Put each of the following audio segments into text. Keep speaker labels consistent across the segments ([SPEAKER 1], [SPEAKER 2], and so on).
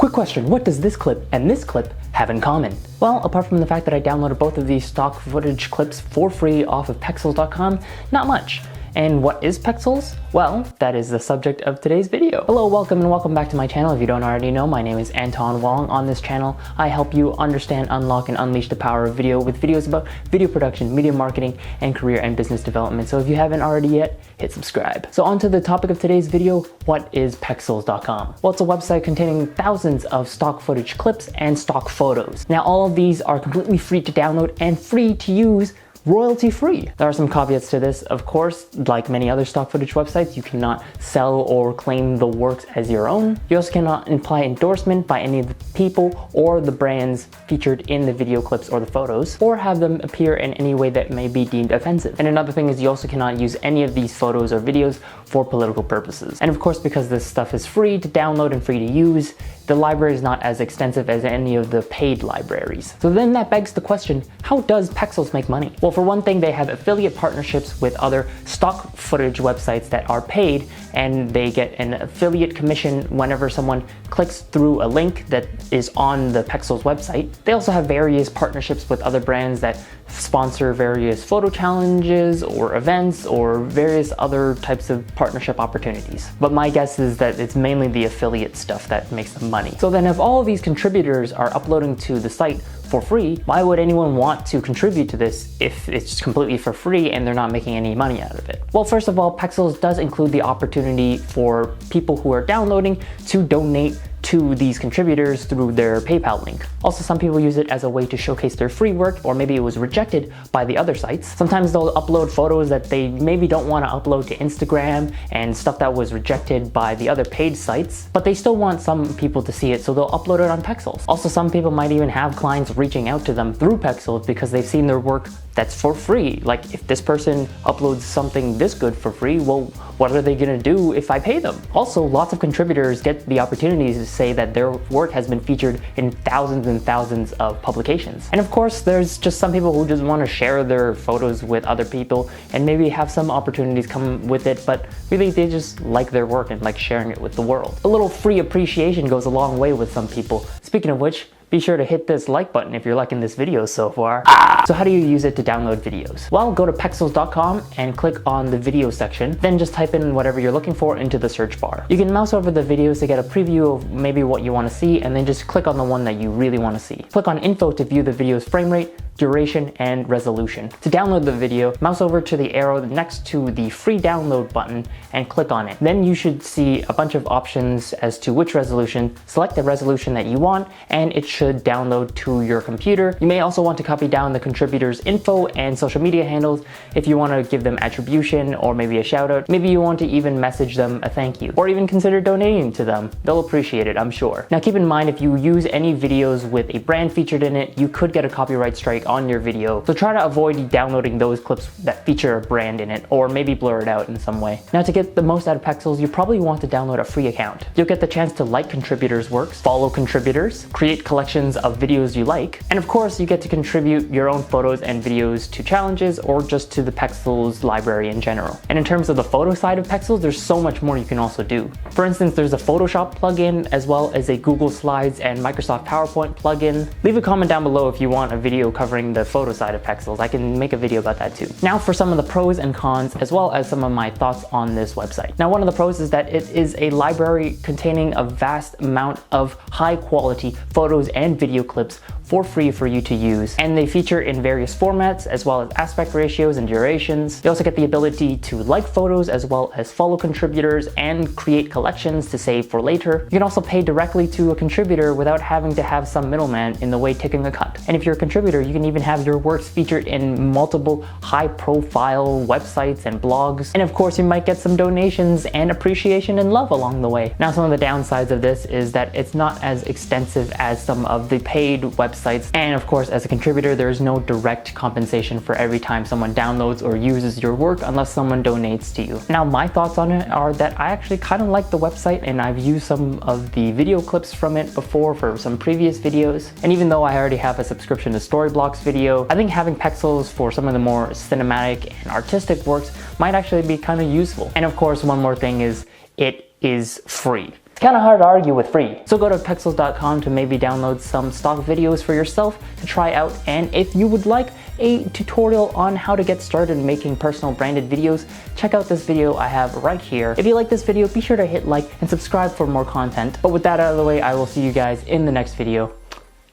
[SPEAKER 1] Quick question, what does this clip and this clip have in common? Well, apart from the fact that I downloaded both of these stock footage clips for free off of Pexels.com, not much. And what is Pexels? Well, that is the subject of today's video. Hello, welcome back to my channel. If you don't already know, my name is Anton Wong. On this channel, I help you understand, unlock, and unleash the power of video with videos about video production, media marketing, and career and business development. So if you haven't already yet, hit subscribe. So on to the topic of today's video, what is Pexels.com? Well, it's a website containing thousands of stock footage clips and stock photos. Now, all of these are completely free to download and free to use, royalty free. There are some caveats to this, of course. Like many other stock footage websites, you cannot sell or claim the works as your own. You also cannot imply endorsement by any of the people or the brands featured in the video clips or the photos, or have them appear in any way that may be deemed offensive. And another thing is you also cannot use any of these photos or videos for political purposes. And of course, because this stuff is free to download and free to use, the library is not as extensive as any of the paid libraries. So then that begs the question, how does Pexels make money? Well, for one thing, they have affiliate partnerships with other stock footage websites that are paid, and they get an affiliate commission whenever someone clicks through a link that is on the Pexels website. They also have various partnerships with other brands that sponsor various photo challenges or events or various other types of partnership opportunities. But my guess is that it's mainly the affiliate stuff that makes them money. So then if all of these contributors are uploading to the site for free, why would anyone want to contribute to this if it's completely for free and they're not making any money out of it? Well, first of all, Pexels does include the opportunity for people who are downloading to donate to these contributors through their PayPal link. Also, some people use it as a way to showcase their free work, or maybe it was rejected by the other sites. Sometimes they'll upload photos that they maybe don't want to upload to Instagram and stuff that was rejected by the other paid sites, but they still want some people to see it, so they'll upload it on Pexels. Also, some people might even have clients reaching out to them through Pexels because they've seen their work that's for free. Like, if this person uploads something this good for free, well, what are they gonna do if I pay them? Also, lots of contributors get the opportunities to say that their work has been featured in thousands and thousands of publications. And of course, there's just some people who just want to share their photos with other people and maybe have some opportunities come with it, but really they just like their work and like sharing it with the world. A little free appreciation goes a long way with some people. Speaking of which, be sure to hit this like button if you're liking this video so far. So how do you use it to download videos? Well, go to Pexels.com and click on the video section, then just type in whatever you're looking for into the search bar. You can mouse over the videos to get a preview of maybe what you want to see, and then just click on the one that you really want to see. Click on info to view the video's frame rate, duration, and resolution. To download the video, mouse over to the arrow next to the free download button and click on it. Then you should see a bunch of options as to which resolution. Select the resolution that you want, and it should download to your computer. You may also want to copy down the contributors' info and social media handles if you want to give them attribution or maybe a shout out. Maybe you want to even message them a thank you, or even consider donating to them. They'll appreciate it, I'm sure. Now keep in mind, if you use any videos with a brand featured in it, you could get a copyright strike on your video. So try to avoid downloading those clips that feature a brand in it, or maybe blur it out in some way. Now, to get the most out of Pexels, you probably want to download a free account. You'll get the chance to like contributors' works, follow contributors, create collections of videos you like, and of course you get to contribute your own photos and videos to challenges or just to the Pexels library in general. And in terms of the photo side of Pexels, there's so much more you can also do. For instance, there's a Photoshop plugin as well as a Google Slides and Microsoft PowerPoint plugin. Leave a comment down below if you want a video covering the photo side of Pexels. I can make a video about that too. Now for some of the pros and cons, as well as some of my thoughts on this website. Now, one of the pros is that it is a library containing a vast amount of high quality photos and video clips for free for you to use, and they feature in various formats as well as aspect ratios and durations. You also get the ability to like photos as well as follow contributors and create collections to save for later. You can also pay directly to a contributor without having to have some middleman in the way taking a cut. And if you're a contributor, you can even have your works featured in multiple high-profile websites and blogs. And of course, you might get some donations and appreciation and love along the way. Now, some of the downsides of this is that it's not as extensive as some of the paid websites websites. And of course, as a contributor, there is no direct compensation for every time someone downloads or uses your work unless someone donates to you. Now, my thoughts on it are that I actually kind of like the website, and I've used some of the video clips from it before for some previous videos. And even though I already have a subscription to Storyblocks video, I think having Pexels for some of the more cinematic and artistic works might actually be kind of useful. And of course, one more thing is it is free. Kind of hard to argue with free. So go to Pexels.com to maybe download some stock videos for yourself to try out, and if you would like a tutorial on how to get started making personal branded videos, check out this video I have right here. If you like this video, be sure to hit like and subscribe for more content. But with that out of the way, I will see you guys in the next video.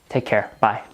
[SPEAKER 1] Take care. Bye.